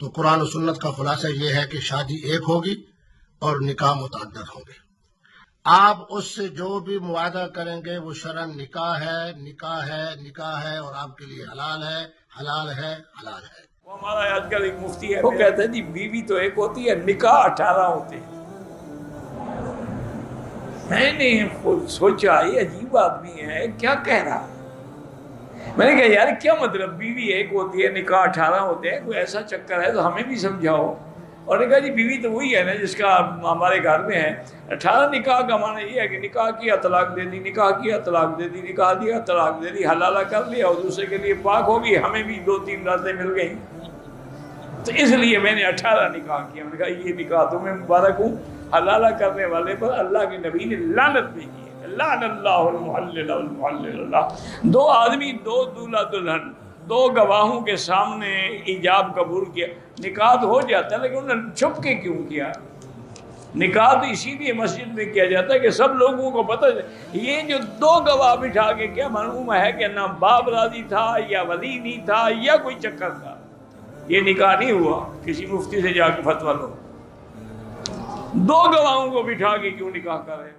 تو قرآن و سنت کا خلاصہ یہ ہے کہ شادی ایک ہوگی اور نکاح متعدد ہوں گے۔ آپ اس سے جو بھی معاہدہ کریں گے وہ شرعاً نکاح ہے، نکاح ہے، نکاح ہے، اور آپ کے لیے حلال ہے، حلال ہے، حلال ہے۔ وہ ہمارا آج کل ایک مفتی ہے، وہ کہتا ہے جی بیوی تو ایک ہوتی ہے، نکاح 18 ہوتے ہیں۔ میں نے خود سوچا یہ عجیب آدمی ہے، کیا کہہ رہا ہے؟ میں نے کہا یار کیا مطلب بیوی ایک ہوتی ہے، نکاح 18 ہوتے ہیں، کوئی ایسا چکر ہے تو ہمیں بھی سمجھاؤ۔ اور نے کہا جی بیوی تو وہی ہے نا جس کا ہمارے گھر میں ہے۔ 18 نکاح کا معنی یہ ہے کہ نکاح کیا طلاق دے دی، نکاح کیا طلاق دے دی، نکاح دیا طلاق دے دی، حلالہ کر لیا اور دوسرے کے لیے پاک ہوگی، ہمیں بھی 2-3 راتیں مل گئیں، تو اس لیے میں نے 18 نکاح کیا۔ میں نے کہا یہ نکاح تمہیں مبارک ہوں، حلالہ کرنے والے پر اللہ کے نبی نے لعنت بھیجی ہے، لعن اللہ المحلل والمحلل اللہ۔ 2 آدمی، 2 دولہا دلہن، 2 گواہوں کے سامنے ایجاب قبول کیا، نکاح تو ہو جاتا ہے، لیکن انہوں نے چھپ کے کیوں کیا؟ نکاح تو اسی لیے مسجد میں کیا جاتا ہے کہ سب لوگوں کو پتہ ہے۔ یہ جو 2 گواہ بٹھا کے کیا معلوم ہے کہ نہ باپ راضی تھا یا ولی نہیں تھا یا کوئی چکر تھا، یہ نکاح نہیں ہوا۔ کسی مفتی سے جا کے فتویٰ لو، 2 گواہوں کو بٹھا کے کیوں نکاح کر رہے ہو؟